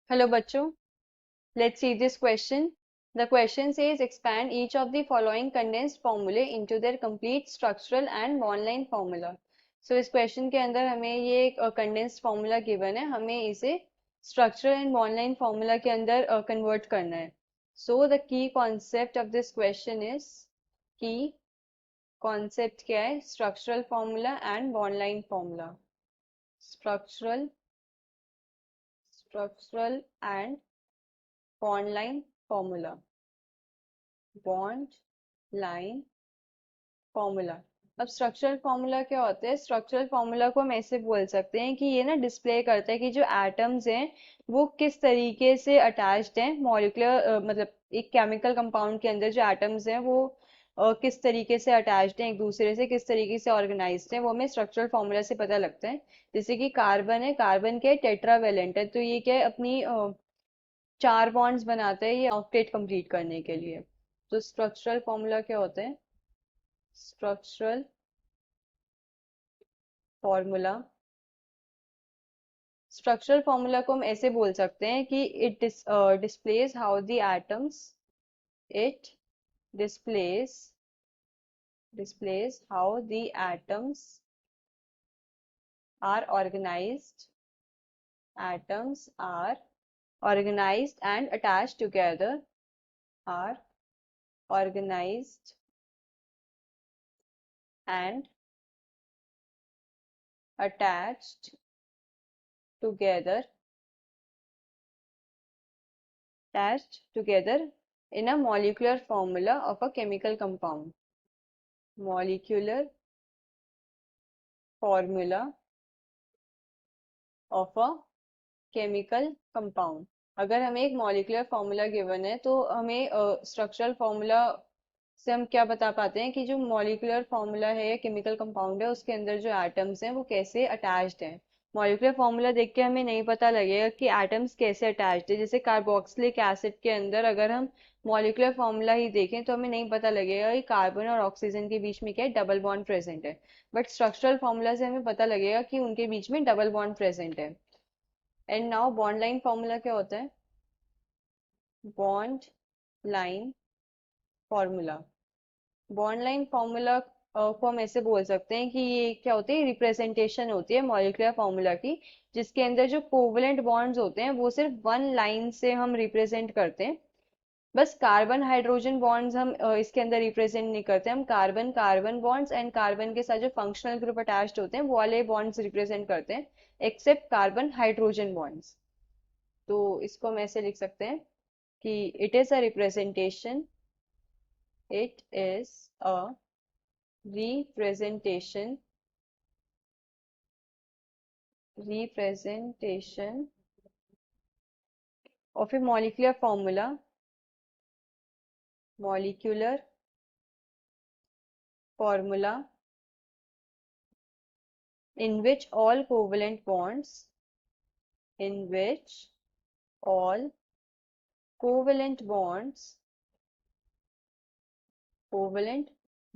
Hello, bachcho. Let's see this question. The question says expand each of the following condensed formulae into their complete structural and one-line formula. So इस question के अंदर हमें ये एक condensed formula given है, हमें इसे structural and one-line formula के अंदर convert करना है. So the key concept of this question is key concept क्या है? Structural formula and one-line formula. Structural and bond line formula. Bond line formula. अब स्ट्रक्चरल फॉर्मूला क्या होता है? स्ट्रक्चरल फॉर्मूला को हम ऐसे बोल सकते हैं कि ये ना डिस्प्ले करता है कि जो एटम्स हैं वो किस तरीके से अटैच्ड हैं मॉलिक्यूलर मतलब एक केमिकल कंपाउंड के अंदर जो एटम्स हैं वो किस तरीके से अटैच्ड हैं एक दूसरे से, किस तरीके से ऑर्गेनाइज्ड हैं, वो हमें स्ट्रक्चरल फॉर्मूला से पता लगता है. जैसे कि कार्बन है, कार्बन क्या है? टेट्रावेलेंट है, तो ये क्या है? अपनी चार बॉन्ड्स बनाता है ये ऑक्टेट कंप्लीट करने के लिए. तो स्ट्रक्चरल फॉर्मूला क्या होता है? Structural formula. स्ट्रक्चरल फॉर्मूला को हम ऐसे बोल सकते हैं कि it displays how the atoms it displays how the atoms are organized and attached together are organized and attached together in a molecular formula of a chemical compound. Molecular formula of a chemical compound. अगर हमें एक molecular formula given है तो हमें structural formula से हम क्या बता पाते हैं कि जो मॉलिक्यूलर फॉर्मूला है या केमिकल कंपाउंड है उसके अंदर जो एटम्स हैं वो कैसे अटैच्ड हैं. मॉलिक्यूलर फॉर्मूला देख के हमें नहीं पता लगेगा कि एटम्स कैसे अटैच्ड है. जैसे कार्बोक्सिलिक एसिड के अंदर अगर हम मॉलिक्यूलर फॉर्मूला ही देखें तो हमें नहीं पता लगेगा कि कार्बन और ऑक्सीजन के बीच में क्या है? डबल बॉन्ड प्रेजेंट है. बट स्ट्रक्चरल फॉर्मूला से हमें पता लगेगा कि उनके बीच में डबल बॉन्ड प्रेजेंट है. And now bond line formula क्या होता है? Bond line formula. Bond line formula को हम ऐसे बोल सकते हैं कि ये क्या होती है? रिप्रेजेंटेशन होती है मॉलिक्यूलर फॉर्मूला की, जिसके अंदर जो कोवलेंट बॉन्ड्स होते हैं वो सिर्फ वन लाइन से हम रिप्रेजेंट करते हैं. बस कार्बन हाइड्रोजन बॉन्ड्स हम इसके अंदर रिप्रेजेंट नहीं करते. हम carbon carbon bonds and carbon के साथ जो फंक्शनल ग्रुप अटैच्ड होते हैं वो वाले बॉन्ड्स रिप्रेजेंट करते हैं, एक्सेप्ट कार्बन हाइड्रोजन बॉन्ड्स. तो इसको हम ऐसे लिख सकते हैं कि it is a representation representation of a molecular formula in which all covalent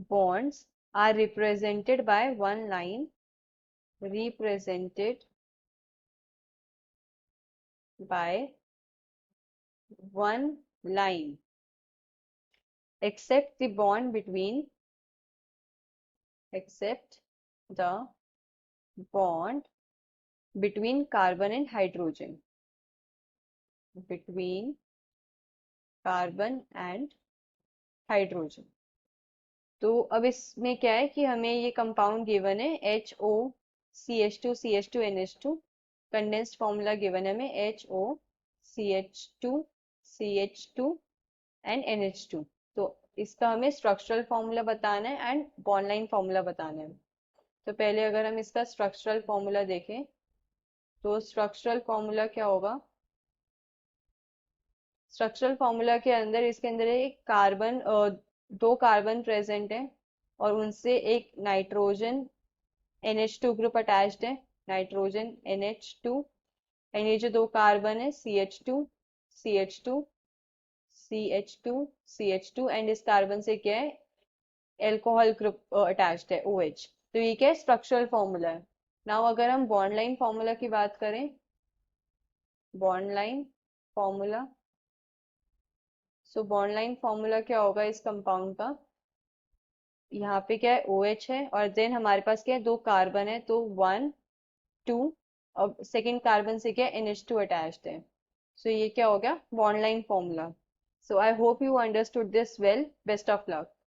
bonds are represented by one line except the bond between carbon and hydrogen. तो अब इसमें क्या है कि हमें ये कंपाउंड गिवन है HOCH2CH2NH2. कंडेंस्ड फॉर्मूला गिवन है हमें HOCH2CH2 एंड NH2. तो इसका हमें स्ट्रक्चरल फॉर्मूला बताना है एंड बॉन्ड लाइन फॉर्मूला बताना है. तो पहले अगर हम इसका स्ट्रक्चरल फॉर्मूला देखें तो स्ट्रक्चरल फॉर्मूला क्या होगा? स्ट्रक्चरल फॉर्मूला के अंदर इसके अंदर एक कार्बन दो कार्बन प्रेजेंट है और उनसे एक नाइट्रोजन NH2 ग्रुप अटैच्ड है, नाइट्रोजन NH2. एंड ये जो दो कार्बन है CH2 CH2 CH2 CH2 and इस कार्बन से क्या है? एल्कोहल ग्रुप अटैच्ड है OH. तो ये क्या है? स्ट्रक्चरल फॉर्मूला है. नाउ अगर हम बॉन्ड लाइन फॉर्मूला की बात करें, bond line formula. So bond line formula क्या होगा इस कंपाउंड का? यहाँ पे क्या है, OH है, और देन हमारे पास क्या है, दो कार्बन है, तो 1 2, और सेकेंड कार्बन से क्या है, NH2 अटैच्ड है। सो ये क्या हो गया, bond line formula. So I hope you understood this well. Best of luck.